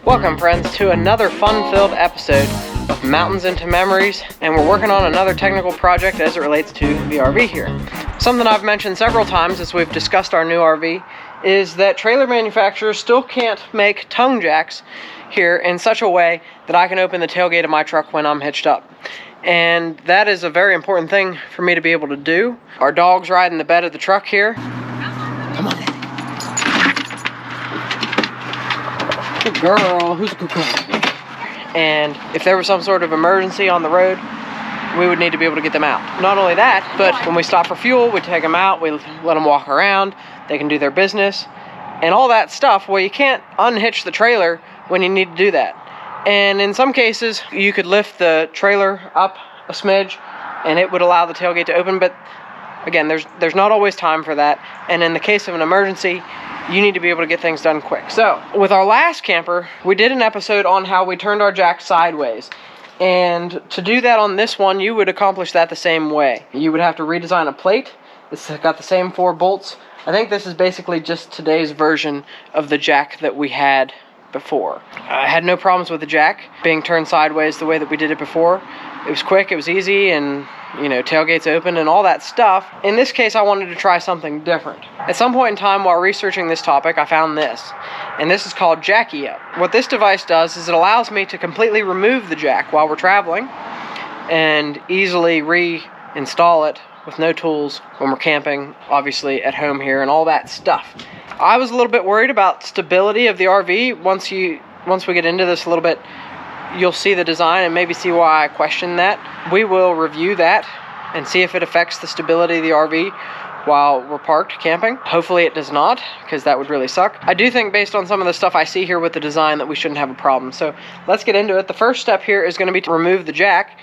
Welcome friends to another fun-filled episode of Mountains into Memories, and we're working on another technical project as it relates to the RV here. Something I've mentioned several times as we've discussed our new RV is that trailer manufacturers still can't make tongue jacks here in such a way that I can open the tailgate of my truck when I'm hitched up. And that is a very important thing for me to be able to do. Our dog's riding the bed of the truck here. Come on, Daddy. Good girl. Who's a good girl? And if there was some sort of emergency on the road, we would need to be able to get them out. Not only that, but when we stop for fuel, we take them out, we let them walk around, they can do their business, and all that stuff. Well, you can't unhitch the trailer when you need to do that. And in some cases, you could lift the trailer up a smidge, and it would allow the tailgate to open, but again, there's not always time for that. And in the case of an emergency, you need to be able to get things done quick. So, with our last camper, we did an episode on how we turned our jack sideways. And to do that on this one, you would accomplish that the same way. You would have to redesign a plate. It's got the same 4 bolts. I think this is basically just today's version of the jack that we had before. I had no problems with the jack being turned sideways the way that we did it before. It was quick, it was easy, and tailgates open and all that stuff. In this case, I wanted to try something different. At some point in time while researching this topic, I found this, and this is called Jackie Up. What this device does is it allows me to completely remove the jack while we're traveling and easily reinstall it with no tools when we're camping, obviously at home here and all that stuff. I was a little bit worried about stability of the RV. Once we get into this a little bit, you'll see the design and maybe see why I question that. We will review that and see if it affects the stability of the RV while we're parked camping. Hopefully it does not, because that would really suck. I do think based on some of the stuff I see here with the design that we shouldn't have a problem. So let's get into it. The first step here is going to be to remove the jack.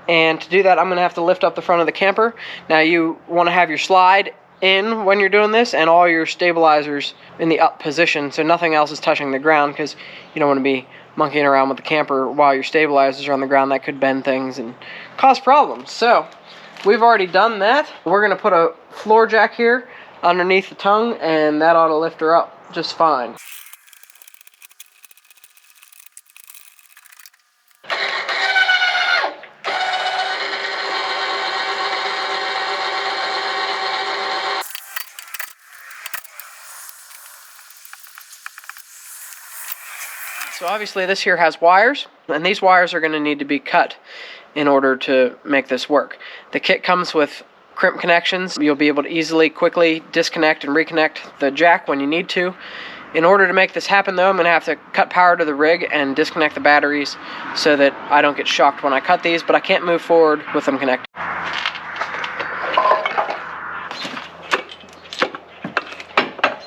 And to do that, I'm going to have to lift up the front of the camper. Now you want to have your slide in when you're doing this and all your stabilizers in the up position so nothing else is touching the ground, because you don't want to be monkeying around with the camper while your stabilizers are on the ground. That could bend things and cause problems. So we've already done that. We're going to put a floor jack here underneath the tongue, and that ought to lift her up just fine. So obviously this here has wires, and these wires are going to need to be cut in order to make this work. The kit comes with crimp connections. You'll be able to easily, quickly disconnect and reconnect the jack when you need to. In order to make this happen though, I'm going to have to cut power to the rig and disconnect the batteries so that I don't get shocked when I cut these, but I can't move forward with them connected.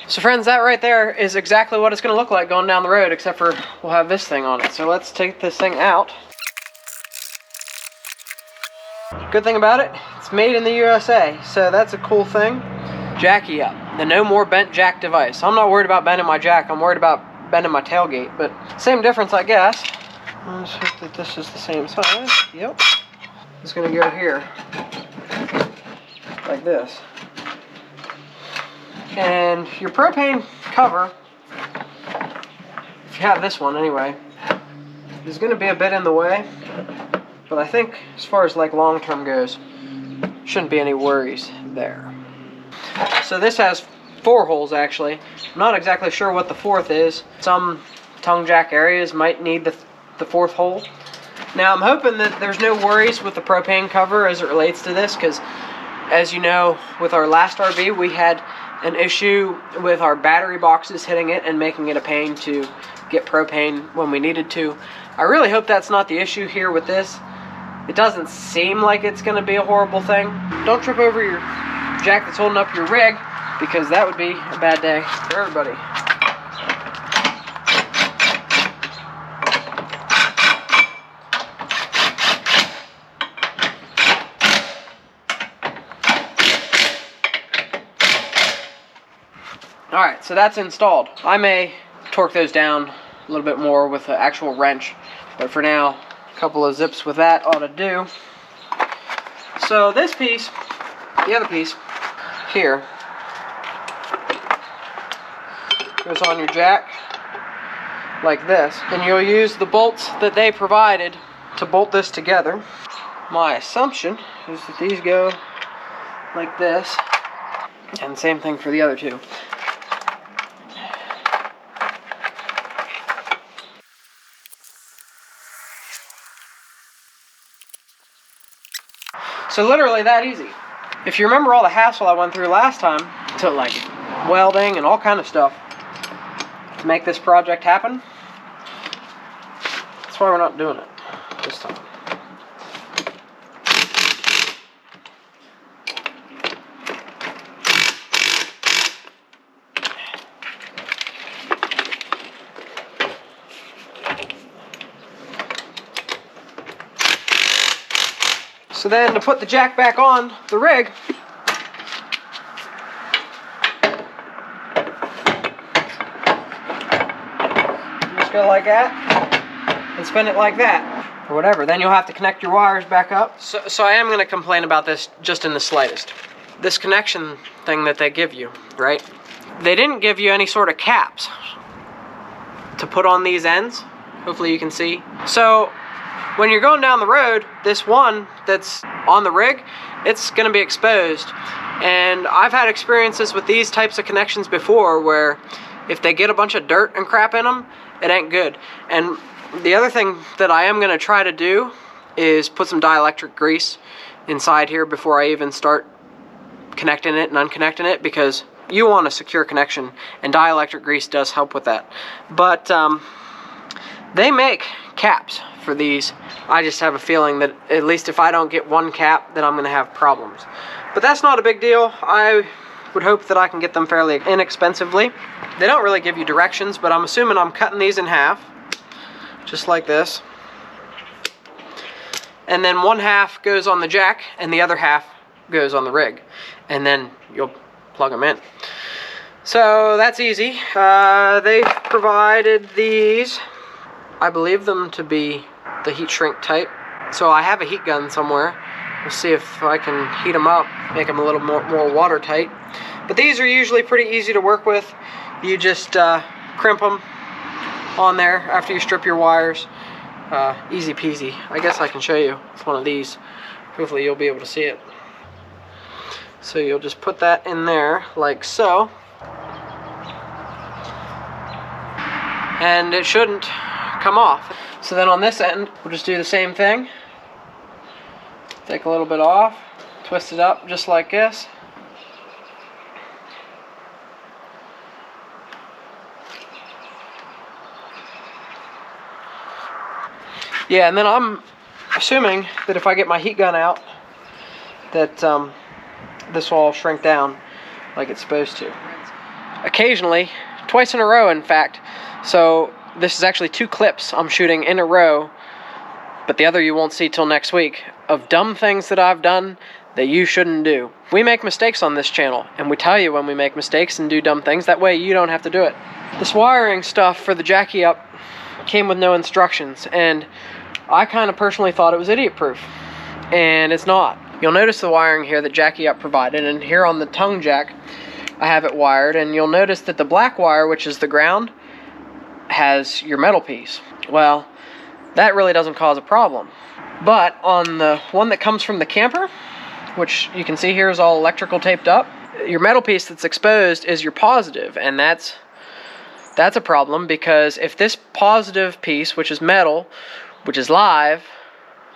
So friends, that right there is exactly what it's going to look like going down the road, except for we'll have this thing on it. So let's take this thing out. Good thing about it, it's made in the USA, so that's a cool thing. Jackie Up, the no more bent jack device. I'm not worried about bending my jack, I'm worried about bending my tailgate, but same difference, I guess. Let's hope that this is the same size. Yep. It's going to go here, like this. And your propane cover, if you have this one anyway, is going to be a bit in the way, but I think as far as like long term goes, shouldn't be any worries there. So this has 4 holes actually. I'm not exactly sure what the 4th is. Some tongue jack areas might need the 4th hole. Now I'm hoping that there's no worries with the propane cover as it relates to this, because as you know, with our last RV we had an issue with our battery boxes hitting it and making it a pain to get propane when we needed to. I really hope that's not the issue here with this. It doesn't seem like it's going to be a horrible thing. Don't trip over your jack that's holding up your rig, because that would be a bad day for everybody. Alright, so that's installed. I may torque those down a little bit more with an actual wrench, but for now, a couple of zips with that ought to do. So this piece, the other piece here, goes on your jack like this, and you'll use the bolts that they provided to bolt this together. My assumption is that these go like this, and same thing for the other two. So literally that easy. If you remember all the hassle I went through last time to like welding and all kind of stuff to make this project happen, that's why we're not doing it this time. So then to put the jack back on the rig, just go like that and spin it like that or whatever. Then you'll have to connect your wires back up. So I am going to complain about this just in the slightest. This connection thing that they give you, right? They didn't give you any sort of caps to put on these ends. Hopefully you can see. So when you're going down the road, this one that's on the rig, it's going to be exposed. And I've had experiences with these types of connections before where if they get a bunch of dirt and crap in them, it ain't good. And the other thing that I am going to try to do is put some dielectric grease inside here before I even start connecting it and unconnecting it, because you want a secure connection, and dielectric grease does help with that. But they make caps for these. I just have a feeling that at least if I don't get one cap, then I'm going to have problems. But that's not a big deal. I would hope that I can get them fairly inexpensively. They don't really give you directions, but I'm assuming I'm cutting these in half, just like this. And then one half goes on the jack, and the other half goes on the rig. And then you'll plug them in. So that's easy. They provided these. I believe them to be the heat shrink type. So I have a heat gun somewhere. We'll see if I can heat them up, make them a little more watertight. But these are usually pretty easy to work with. You just crimp them on there after you strip your wires. Easy peasy. I guess I can show you with one of these. Hopefully you'll be able to see it. So you'll just put that in there like so. And it shouldn't come off. So then on this end, we'll just do the same thing. Take a little bit off, twist it up just like this. Yeah, and then I'm assuming that if I get my heat gun out, that this will all shrink down like it's supposed to. Occasionally, twice in a row in fact, so this is actually 2 clips I'm shooting in a row, but the other you won't see till next week, of dumb things that I've done that you shouldn't do. We make mistakes on this channel, and we tell you when we make mistakes and do dumb things. That way you don't have to do it. This wiring stuff for the jacky up came with no instructions, and I kind of personally thought it was idiot proof, and it's not. You'll notice the wiring here that Jacky Up provided, and here on the tongue jack I have it wired, and you'll notice that the black wire, which is the ground, has your metal piece. Well, that really doesn't cause a problem. But on the one that comes from the camper, which you can see here is all electrical taped up, your metal piece that's exposed is your positive, and that's a problem, because if this positive piece, which is metal, which is live,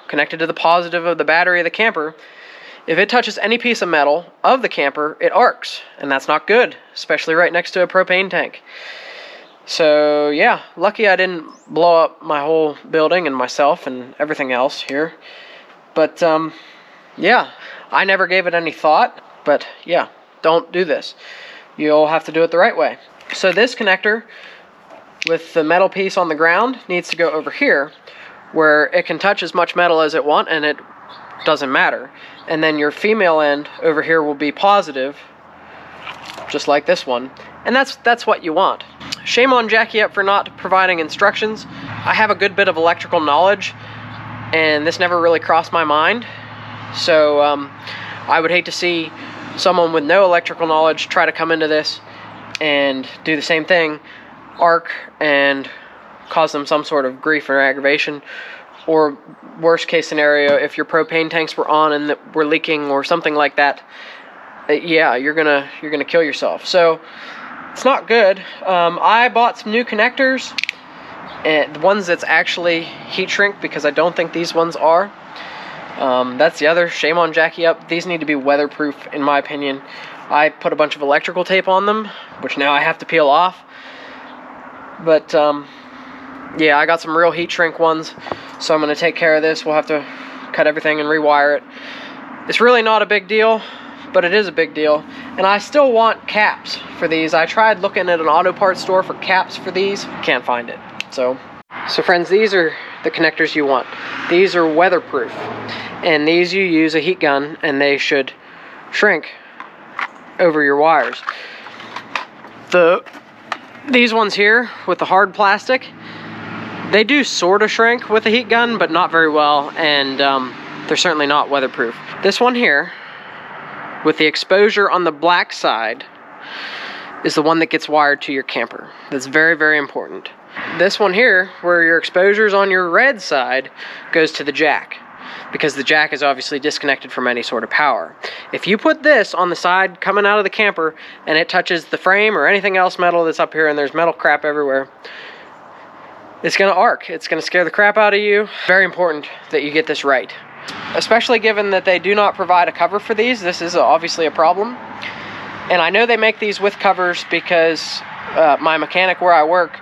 connected to the positive of the battery of the camper, if it touches any piece of metal of the camper, it arcs, and that's not good, especially right next to a propane tank. So yeah, lucky I didn't blow up my whole building and myself and everything else here. But yeah, I never gave it any thought, but yeah, don't do this. You'll have to do it the right way. So this connector with the metal piece on the ground needs to go over here, where it can touch as much metal as it wants and it doesn't matter. And then your female end over here will be positive, just like this one. And that's what you want. Shame on Jacky Up for not providing instructions. I have a good bit of electrical knowledge, and this never really crossed my mind. So I would hate to see someone with no electrical knowledge try to come into this and do the same thing, arc and cause them some sort of grief or aggravation. Or worst case scenario, if your propane tanks were on and that were leaking or something like that, yeah, you're gonna kill yourself. So it's not good. I bought some new connectors, and the ones that's actually heat shrink, because I don't think these ones are. That's the other shame on Jackie Up. These need to be weatherproof, in my opinion. I put a bunch of electrical tape on them, which now I have to peel off. But yeah, I got some real heat shrink ones, so I'm going to take care of this. We'll have to cut everything and rewire it. It's really not a big deal, but it is a big deal. And I still want caps for these. I tried looking at an auto parts store for caps for these. Can't find it. So friends, these are the connectors you want. These are weatherproof. And these you use a heat gun, and they should shrink over your wires. These ones here with the hard plastic, they do sort of shrink with a heat gun, but not very well, and they're certainly not weatherproof. This one here, with the exposure on the black side, is the one that gets wired to your camper. That's very, very important. This one here, where your exposure's on your red side, goes to the jack, because the jack is obviously disconnected from any sort of power. If you put this on the side coming out of the camper and it touches the frame or anything else metal that's up here, and there's metal crap everywhere, it's gonna arc. It's gonna scare the crap out of you. Very important that you get this right. Especially given that they do not provide a cover for these. This is obviously a problem. And I know they make these with covers because my mechanic where I work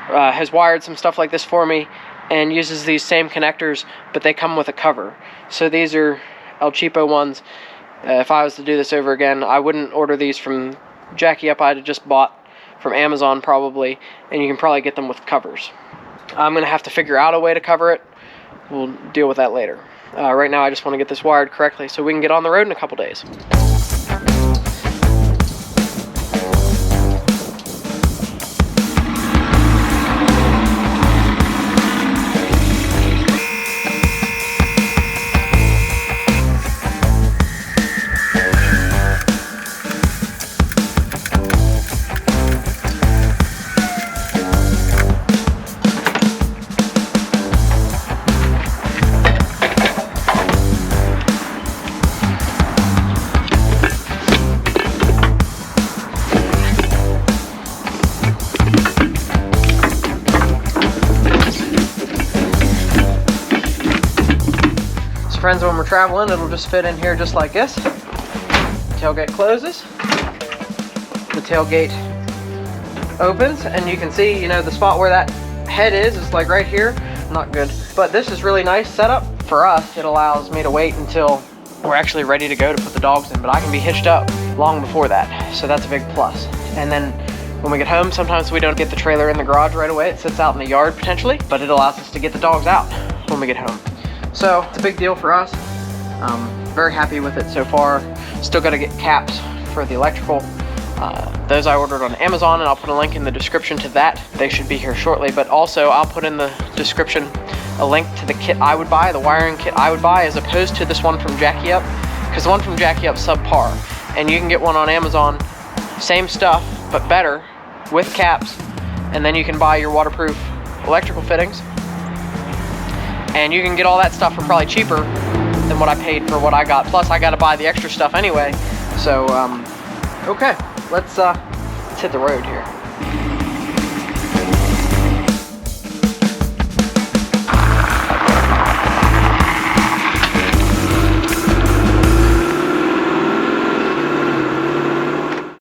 has wired some stuff like this for me and uses these same connectors, but they come with a cover. So these are El Cheapo ones. If I was to do this over again, I wouldn't order these from Jackie Up. I'd have just bought from Amazon probably, and you can probably get them with covers. I'm gonna have to figure out a way to cover it. We'll deal with that later. Right now I just want to get this wired correctly so we can get on the road in a couple days. Friends, when we're traveling, it'll just fit in here just like this. Tailgate closes. The tailgate opens, and you can see, you know, the spot where that head is like right here. Not good. But this is really nice setup. For us, it allows me to wait until we're actually ready to go to put the dogs in, but I can be hitched up long before that. So that's a big plus. And then when we get home, sometimes we don't get the trailer in the garage right away. It sits out in the yard potentially, but it allows us to get the dogs out when we get home. So it's a big deal for us. Very happy with it so far. Still got to get caps for the electrical. Those I ordered on Amazon, and I'll put a link in the description to that. They should be here shortly, but also I'll put in the description a link to the kit I would buy, the wiring kit I would buy, as opposed to this one from Jackie Up, because the one from Jackie Up's subpar. And you can get one on Amazon, same stuff, but better, with caps, and then you can buy your waterproof electrical fittings. And you can get all that stuff for probably cheaper than what I paid for what I got. Plus, I got to buy the extra stuff anyway. So, okay, let's hit the road here.